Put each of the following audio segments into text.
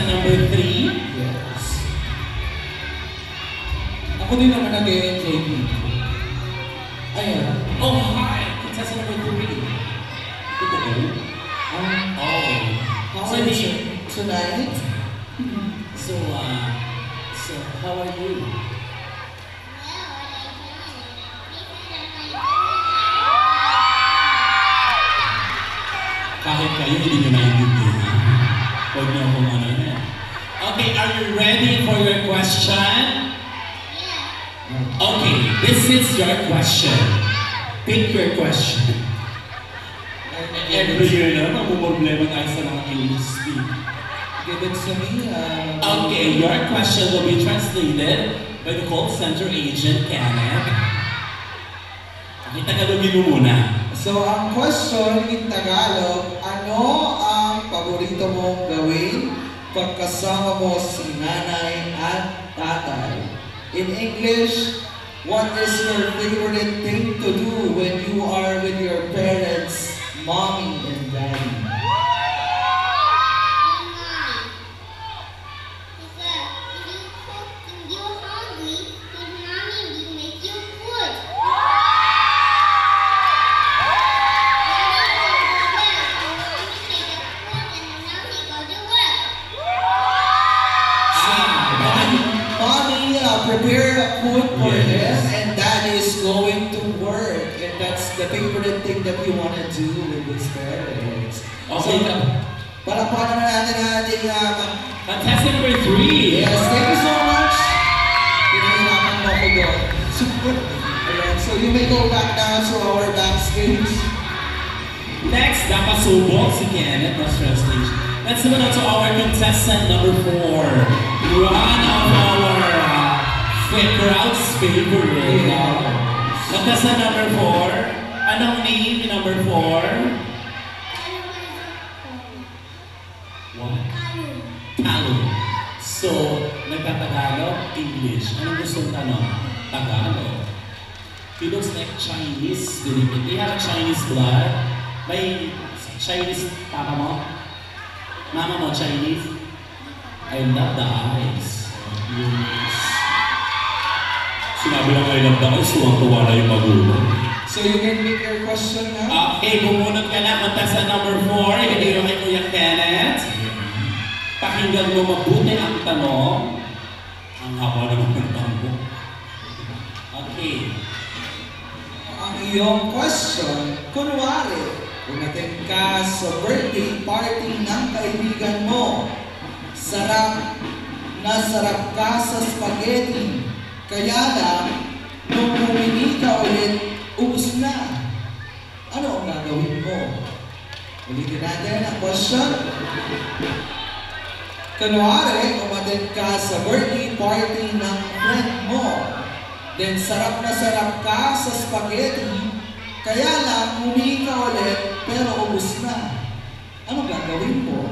number 3. Yes. Ako din naman nag-enjoy dito. Ayan. Oh, hi! Contestant number 3. Totoo? Oh. How So, are di- you tonight? So, how are you? Kahit kayo, hindi nyo naiintindihan. Huwag nyo akong ano yan. Okay, are you ready for your question? Okay, this is your question. Pick your question. Every year na, mamumblema tayo sa mga English speak. Give it to me. Okay, your question will be translated by the call center agent, Kenneth. Okay, Tagalogin mo muna. So, ang question in Tagalog, ano ang paborito mong gawin pagkasama mo si nanay at tatay? In English, what is your favorite thing to do when you are with your parents, mommy and daddy? Prepare food for Yes. him, and dad is going to work, and that's the favorite thing that you want to do with his parents. Okay, Palakpakan naman natin ang ating contestant number 3. yes, thank you so much. Pinahirapan mo ako doon. Ayan, so you may go back now to our backstage. Next, napasubok si Kenneth, Cross Translation. Let's move on to our contestant number 4. One of our crowd's favorite. Contestant number 4. Anong name ni number 4? What? Kalu. So, nagtatagalog, English. Anong gustong tanong? Tagalog. He looks like Chinese. Do you have a Chinese blood? May Chinese papa mo? Mama mo Chinese? I love the eyes. Yes. Sinabi lang I love the eyes, tuwang-tuwa na yung magulang. So you can make your question now. Okay, bumunot ka na. Contestant number 4. Ibigay mo kay Kuya Kenneth. Pakinggan mo mabuti ang tanong. Ang haba naman ng tanong. Okay. Ang iyong question, kunwari, umating ka sa birthday party ng kaibigan mo. Sarap ka sa spaghetti. Kaya lang, nung bumili ka ulit, ubus na. Ano ang gagawin mo? Ulitin natin ang question. Kunwari, umating ka sa birthday party ng friend mo. Then, sarap ka sa spaghetti. Kaya lang, bumili ka ulit, pero ubus na. Ano gagawin mo?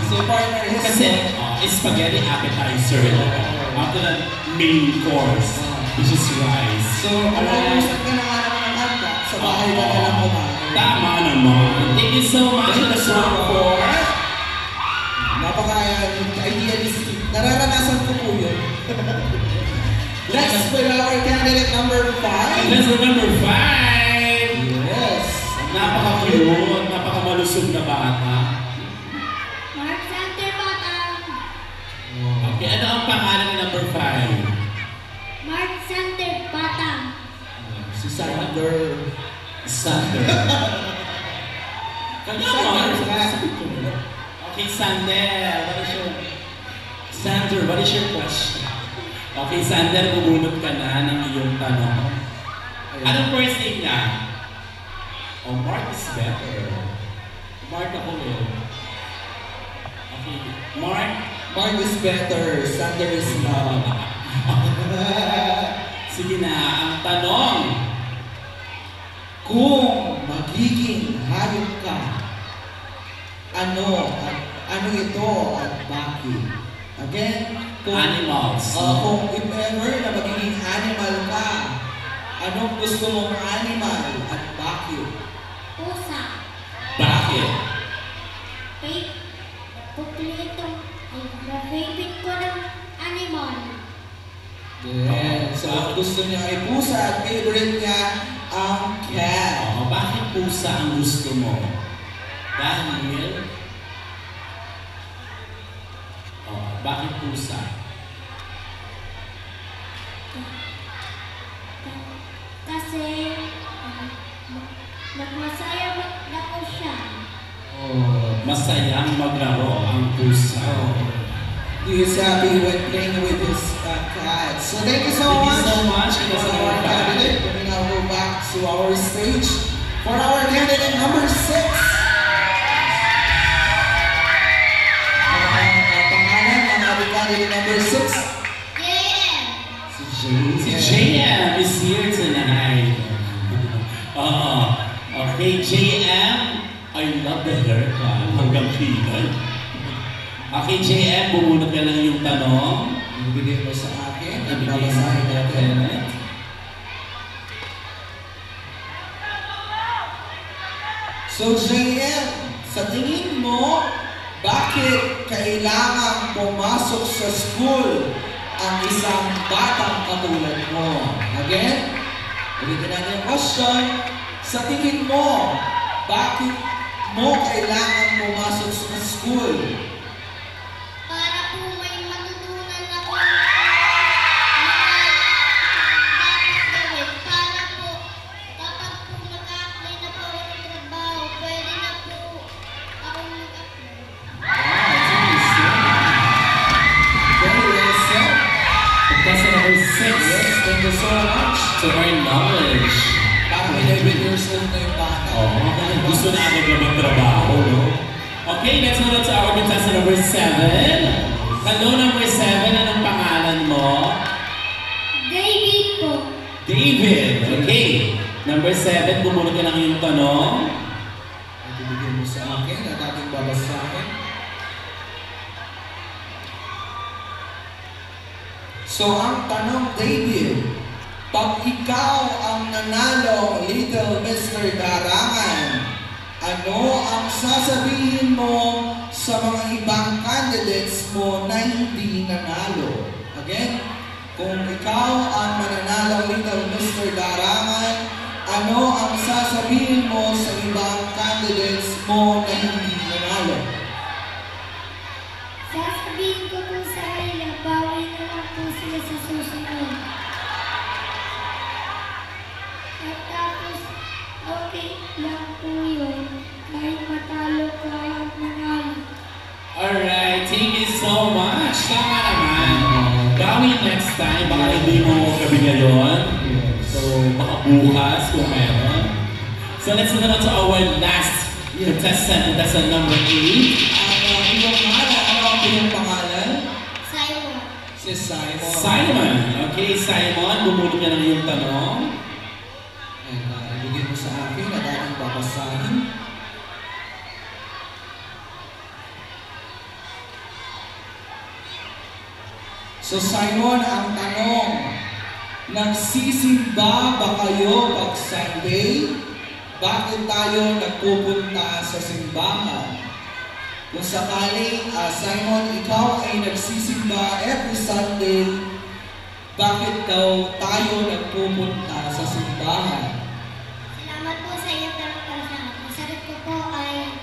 So partner, Kasi spaghetti appetizer. After the main course, which is rice. So, usap ka na nga naman ng kanta, sa bahay ka na lang kumain. Tama naman. Thank you so much for the support. Napaka-idealistic. Nararanasan ko po yun. Next, with our candidate number 5. Contestant number 5. Yes. Napaka-cute, napaka-malusog na bata. Okay, ano ang pangalan ni number 5? Mark Sander Batang. Si Sander. Sander. Okay, Sander. What is your question? Okay, Sander, bubunot ka na ng iyong tanong. Anong first name niya? Oh, Mark is better. Mark ako yun. Okay, Mark is better, Sander is not. Sige na, ang tanong. Kung magiging hayop ka, ano at ano ito at bakit? Again, Animals. kung if ever na magiging animal ka, anong gusto mong animal at bakit? Pusa. Bakit? Kumpleto. Ay, favorite ko ng animal. Yeah. So, ang gusto niya ay pusa at favorite niya ang cat. Bakit pusa ang gusto mo? Dahil? Bakit pusa? Kasi masaya ako siya. Masayang maglaro ang pusa. He is happy when playing with his cat. So thank you so Thank much. you so much. For our candidate. We now go back to our stage for our candidate number 6. Ang pangalan ng ating candidate number 6. JM. Si JM is here tonight. Okay, JM, I love the haircut. Hanggang kilay. Okay, JM, bumunot ka lang yung tanong. Ibigay mo sa akin. Ang Ibigay mo babasahin sa natin. akin. So JM, sa tingin mo, bakit kailangang pumasok sa school ang isang batang katulad mo? Again, ulitin natin yung question. Sa tingin mo, bakit mo kailangan pumasok sa school? Para po may matutunan ako dapat gawin. Para po, kapag po nag-apply na po ako ng trabaho, pwede na po ako mag-apply. Very well said. Contestant number 6. Yes, thank you so much. To earn knowledge. Parang 11 years old na yung bata. Gusto na agad na magtrabaho, no? Okay, let's move on to our contestant number 7. Hello, number 7. Anong pangalan mo? David po. David. Okay. Number 7, bumunod ka lang yung tanong. At ibigay mo sa akin at ating babasahin. So ang tanong, David, pag ikaw ang nanalo, Little Mr. Garangan, ano ang sasabihin mo sa mga ibang candidates mo na hindi nanalo? Again, kung ikaw ang mananalo, Little Mr. Garangan, ano ang sasabihin mo sa ibang candidates mo na hindi nanalo? Sasabihin ko po sa kanila, bawi na lang po sila sa susunod. At tapos, okay lang po yun. Kahit matalo ka at nanalo. Alright, thank you so much. Tama naman. Bawi next time. Baka hindi mo gabi ngayon. So, baka bukas kung meron. So, let's move on to our last contestant number 8. Ang iyong pangalan, ano ang iyong pangalan? Simon. Si Simon. Simon. Okay, Simon, bumunod ka ng iyong tanong. And ibigay mo sa akin at ating babasahin. So Simon, ang tanong, nagsisimba ba kayo pag Sunday? Bakit tayo nagpupunta sa simbahan? Kung sakaling, Simon, ikaw ay nagsisimba every Sunday, bakit daw tayo nagpupunta sa simbahan? Salamat po sa iyo pero para sa akin. Ang sagot ko po ay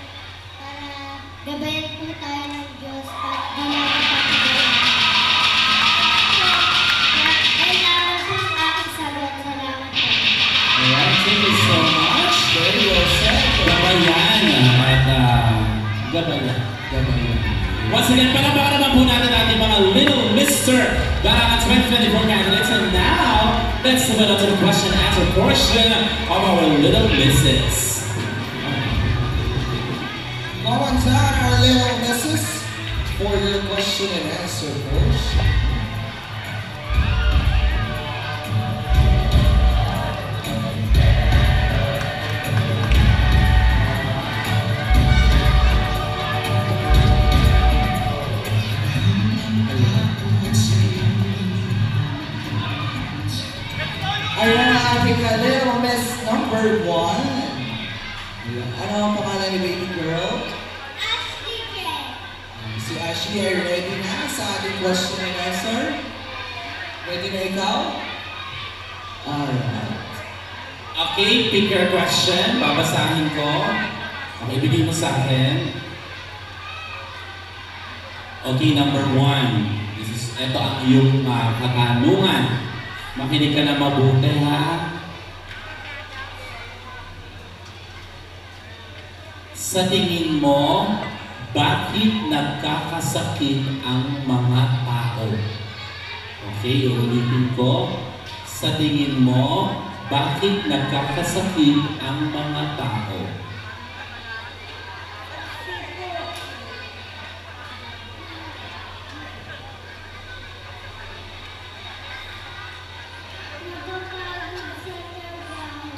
para gabayan po tayo ng Diyos at di natin pagkagawa. Kailangan po ang aking sagot. Salamat po. Alright, thank you so much. Very well said. Gabayan. At gabayan. Gabayan. Once again, palabaka naman po natin ating mga Little Mr. Garangan 2024 candidates. And now, let's move on to the question and answer portion of our Little Misses. Come on down, our little misses, for your question and answer portion. ni baby girl? Ashley J. Si Ashley, are you ready na sa ating question and answer? Ready na ikaw? Alright. Okay, pick your question. Babasahin ko. Okay, bigay mo sa akin. Okay, number 1. Ito ang iyong katanungan. Makinig ka na mabuti, ha? Sa tingin mo, bakit nagkakasakit ang mga tao? Okay, ulitin ko. Sa tingin mo, bakit nagkakasakit ang mga tao? Napapagod sa trabaho.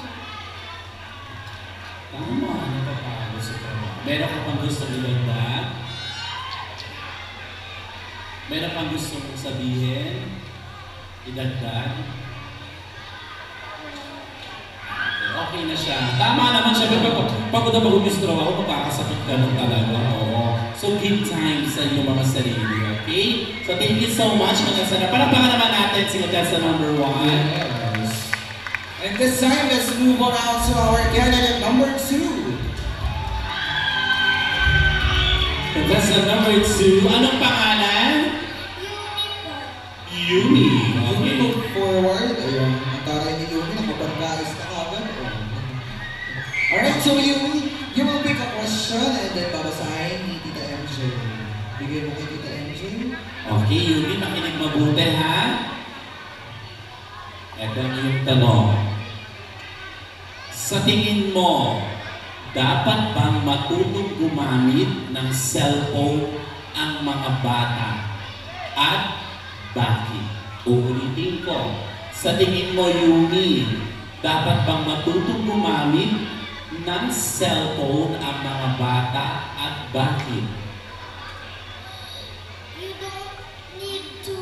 Tama, napapagod sa trabaho. Meron ka pang gusto ilagdag? Meron pang gusto mong sabihin? Idagdag? Okay na siya. Tama naman siya. Pagod na pagod yung trabaho, magkakasakit ka nun talaga. Oo. So, give time sa inyong mga sarili, okay? So, thank you so much, mga sana. Palakpakan naman natin si Contestant number 1. Yes. And this time, let's move on out to our candidate number 2. Contestant number 2, anong pangalan? Yumi. Okay. Move forward. Ayun, ang taray ni Yumi, nakapagkais na kagad. Alright, so Yumi, you will pick a question and then babasahin ni Tita MJ. Bigay mo kay Tita MJ. Okay, Yumi, makinig mabuti, ha? Ito ang iyong tanong. Sa tingin mo, dapat bang matutong gumamit ng cellphone ang mga bata? At bakit? Uulitin ko. Sa tingin mo, Yumi, dapat bang matutong gumamit ng cellphone ang mga bata at bakit? You don't need to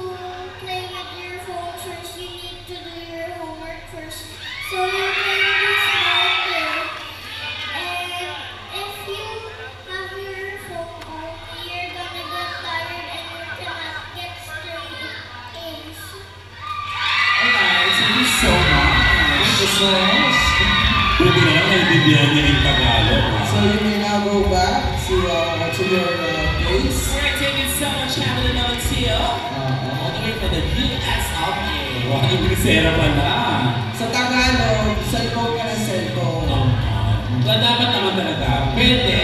play with your phone first. You need to do your homework first. So you can be smarter. And if you have your phone only, you're gonna get tired and you cannot get straight A's. Alright, thank you so much. Thank you so much. Buti na lang naibibihan niya yung Tagalog. So you may now go back to your place. Alright, thank you so much, Candidate number 2. All the way from the US of A. Wow, ibig pala. Sa Tagalog, cellphone ka na cellphone. Dapat naman talaga, pwede,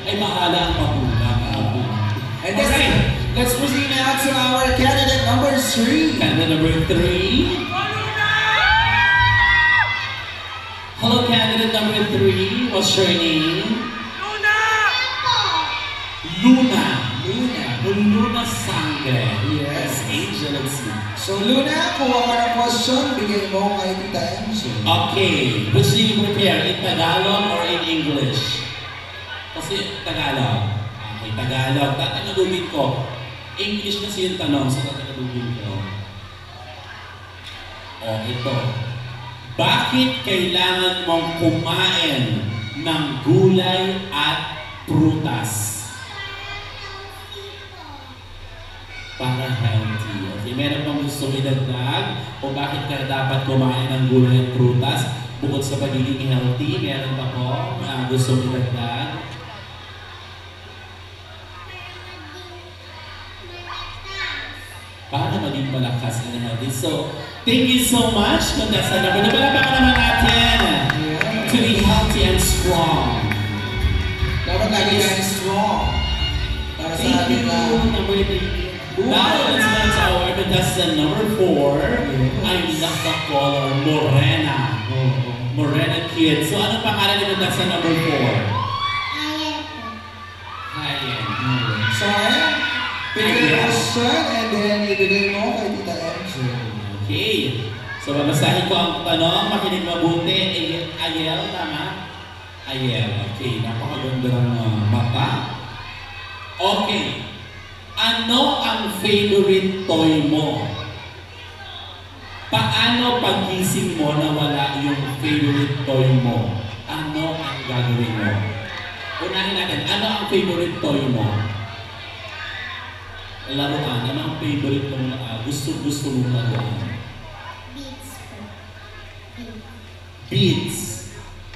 ay mahala ang magulang. And this, let's proceed now to our candidate number 3. Candidate number 3. Hello, candidate number 3. What's your name? Luna. Luna Sangre. Yes. Angel, let's see. So Luna, kuha ka ng question, bigay mo kay Tita MJ. Okay, which do you prepare? In Tagalog or in English? Kasi Tagalog. Okay, Tagalog. Tatangalugin ko. English kasi yung tanong, so tatangalugin ko. Oh, ito. Bakit kailangan mong kumain ng gulay at prutas? Para healthy. Okay, meron pang gusto idagdag o bakit ka dapat kumain ng gulay at prutas bukod sa pagiging healthy? Meron pa po gusto idagdag? Para maging malakas and healthy. So, thank you so much, Contestant number 2. Palakpakan naman natin to be healthy and strong. Dapat lagi tayo strong. Para sa Thank ating you, number 3. Now, let's go to our contestant number 4. Ay nakakolor, Morena. Morena Kid. So, anong pangalan ni contestant number 4? Hayen. So ayan, pick your question and then ibigay mo kay Tita MJ. Okay. So, babasahin ko ang tanong. Makinig mabuti. Ayel, tama? Ayel. Okay. Napakaganda ng mata. Okay. Ano ang favorite toy mo? Paano pagising mo na wala yung favorite toy mo? Ano ang gagawin mo? Unahin natin, ano ang favorite toy mo? Laruan, ano ang favorite mong gusto mong laruan? Beats po. Beads.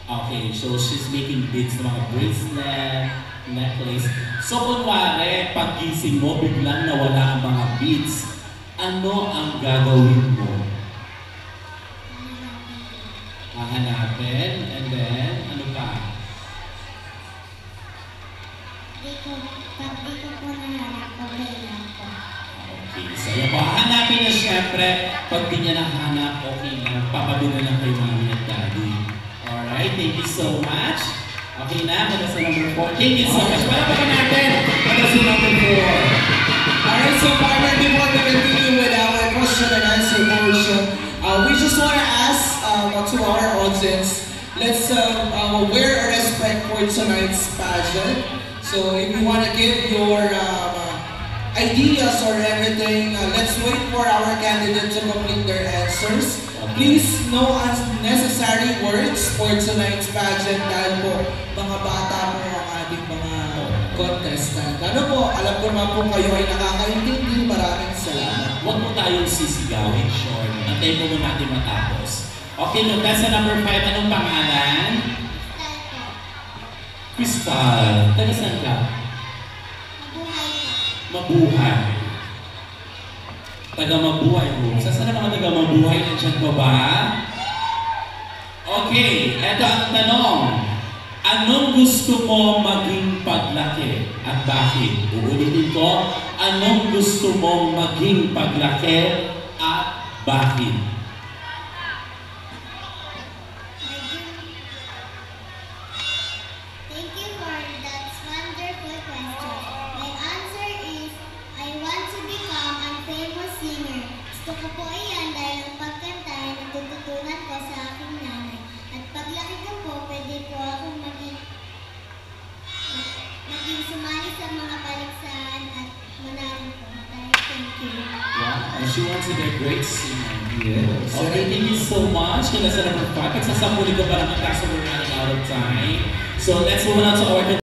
Okay, so she's making beads ng mga bracelet, necklace. So kunwari, pag-gising mo, biglang nawala ang mga beads. Ano ang gagawin mo? Hahanapin, and then, ano pa? Pag di ko po nahanap, okay lang po. Okay, so yan po. Hahanapin na siyempre. Pag di niya nahanap, okay lang. Papabili lang kay mami at daddy. Alright, thank you so much. Okay na, mula sa number 4. Thank you so much. Wala pa ka natin. Mula sa number 4. Alright, so partner, before we continue with our question and answer portion, we just want to ask to our audience, let's wear a respect for tonight's pageant. So if you want to give your ideas or everything, let's wait for our candidate to complete their answers. Please, no unnecessary words for tonight's pageant dahil po mga bata po ang ating mga contestant. Ano po, alam ko naman po kayo ay nakakaintindi. Maraming salamat. Huwag mo tayong sisigawin, Sean. Antayin mo muna natin matapos. Okay, no, that's sa number 5. Anong pangalan? Crystal. Taga saan ka? Mabuhay. Taga Mabuhay mo. Saan ang mga taga Mabuhay? Nandiyan ba ba? Okay, eto ang tanong. Anong gusto mo maging paglaki at bakit? Uulitin ko, anong gusto mo maging paglaki at bakit? Thank you for that wonderful question. My answer is, I want to become a famous singer. Gusto ko po iyan dahil ang pagkanta ay natututunan ko sa aking nanay. At paglaki ko po, pwede po akong maging sumali sa mga paligsahan at manalo po. Thank you. Wow, and she wants to be a great singer. Yes. Okay, thank you so much. Kaya sa number 5, pagsasapuli ko pa naman kaso we're running out of time. So let's move on to our